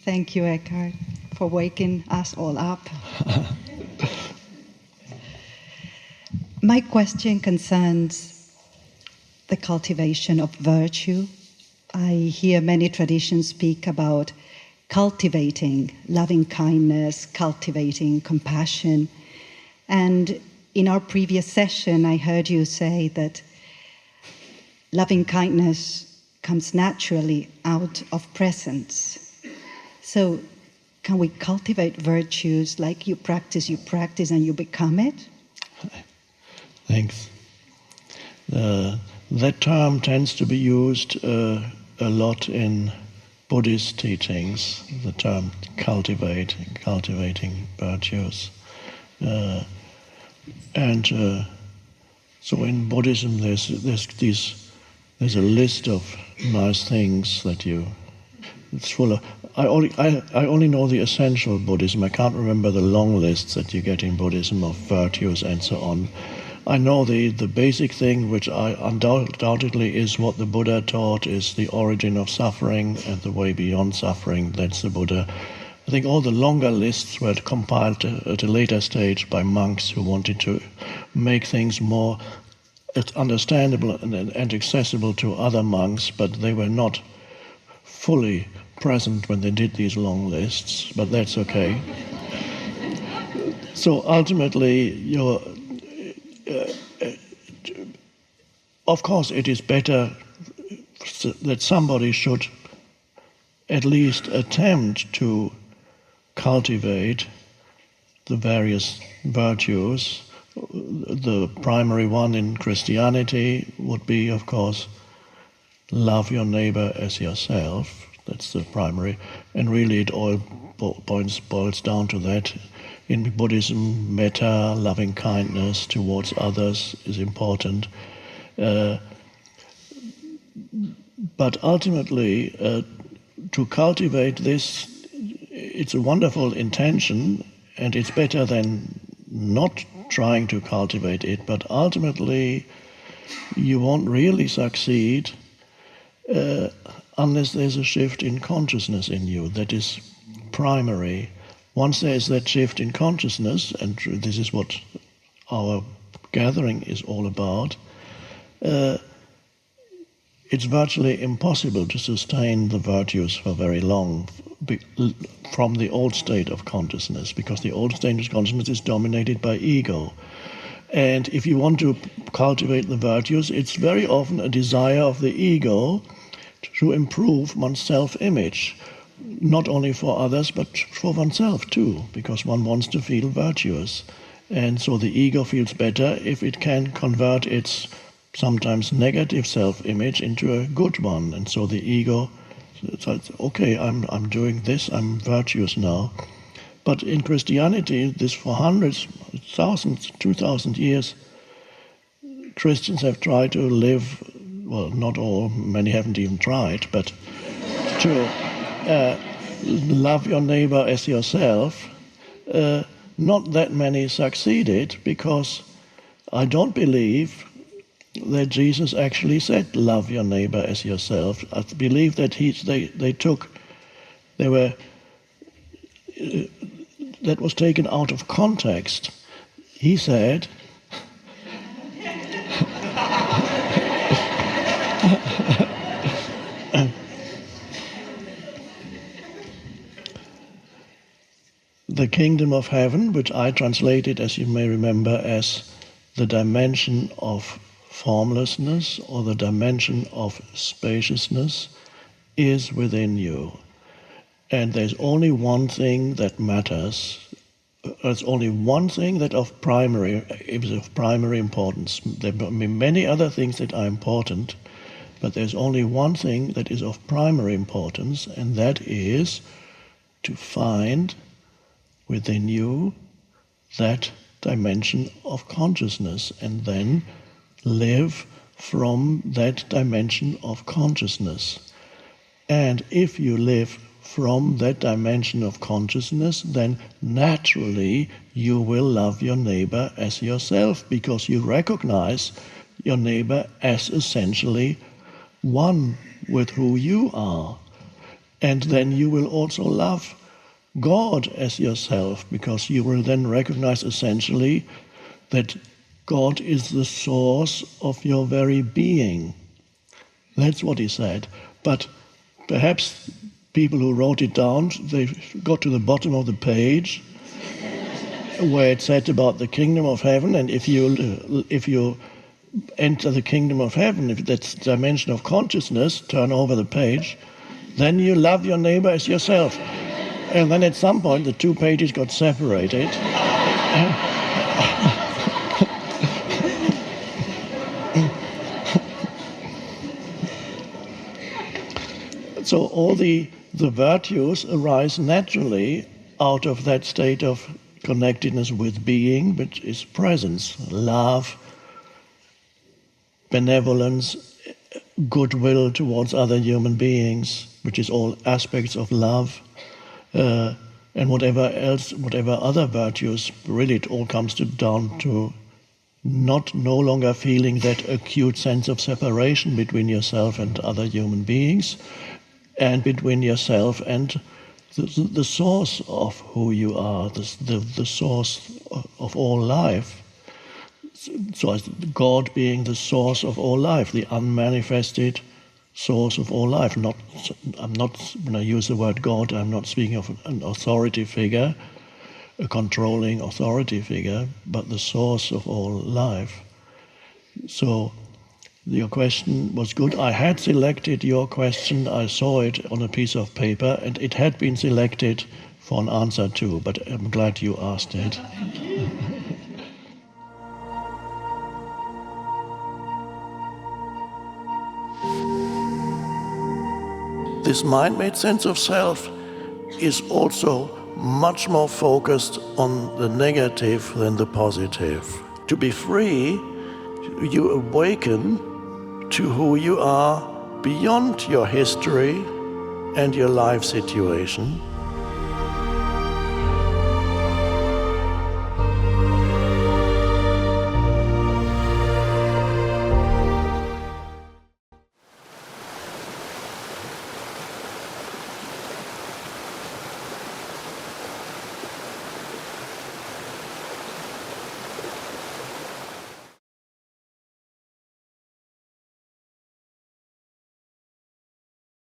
Thank you, Eckhart, for waking us all up. My question concerns the cultivation of virtue. I hear many traditions speak about cultivating loving kindness, cultivating compassion. And in our previous session, I heard you say that loving kindness comes naturally out of presence. So can we cultivate virtues like you practice and you become it? Thanks. That term tends to be used a lot in Buddhist teachings, the term cultivating virtues. So in Buddhism there's a list of nice things that it's full of. I only know the essential Buddhism. I can't remember the long lists that you get in Buddhism of virtues and so on. I know the basic thing, which undoubtedly is what the Buddha taught, is the origin of suffering and the way beyond suffering. That's the Buddha. I think all the longer lists were compiled at a later stage by monks who wanted to make things more understandable and accessible to other monks, but they were not fully present when they did these long lists, but that's okay. So ultimately, of course it is better that somebody should at least attempt to cultivate the various virtues. The primary one in Christianity would be, of course, love your neighbor as yourself. That's the primary, and really it all boils down to that. In Buddhism, metta, loving kindness towards others, is important. But ultimately, to cultivate this, it's a wonderful intention, and it's better than not trying to cultivate it, but ultimately you won't really succeed unless there's a shift in consciousness in you that is primary. Once there's that shift in consciousness, and this is what our gathering is all about, it's virtually impossible to sustain the virtues for very long from the old state of consciousness, because the old state of consciousness is dominated by ego. And if you want to cultivate the virtues, it's very often a desire of the ego to improve one's self-image, not only for others, but for oneself too, because one wants to feel virtuous. And so the ego feels better if it can convert its sometimes negative self-image into a good one. And so the ego says, okay, I'm doing this, I'm virtuous now. But in Christianity, this for hundreds, thousands, 2,000 years, Christians have tried to live, well, not all, many haven't even tried, but to love your neighbor as yourself. Not that many succeeded, because I don't believe that Jesus actually said, love your neighbor as yourself. I believe that that was taken out of context. He said, the kingdom of heaven, which I translated, as you may remember, as the dimension of formlessness or the dimension of spaciousness, is within you. And there's only one thing that matters. There's only one thing that is of primary importance. There may be many other things that are important, but there's only one thing that is of primary importance, and that is to find within you that dimension of consciousness, and then live from that dimension of consciousness. And if you live from that dimension of consciousness, then naturally you will love your neighbor as yourself, because you recognize your neighbor as essentially one with who you are. And then you will also love God as yourself, because you will then recognize essentially that God is the source of your very being. That's what he said. But perhaps people who wrote it down, they got to the bottom of the page where it said about the kingdom of heaven, and if you enter the kingdom of heaven, if that's the dimension of consciousness, turn over the page, then you love your neighbor as yourself. And then at some point the two pages got separated. So all the virtues arise naturally out of that state of connectedness with being, which is presence, love, benevolence, goodwill towards other human beings, which is all aspects of love, and whatever other virtues. Really, it all comes down to no longer feeling that acute sense of separation between yourself and other human beings, and between yourself and the source of who you are, the source of all life. So as God being the source of all life, the unmanifested source of all life. I'm not, when I use the word God, I'm not speaking of an authority figure, a controlling authority figure, but the source of all life. So your question was good. I had selected your question, I saw it on a piece of paper, and it had been selected for an answer too, but I'm glad you asked it. This mind-made sense of self is also much more focused on the negative than the positive. To be free, you awaken to who you are beyond your history and your life situation.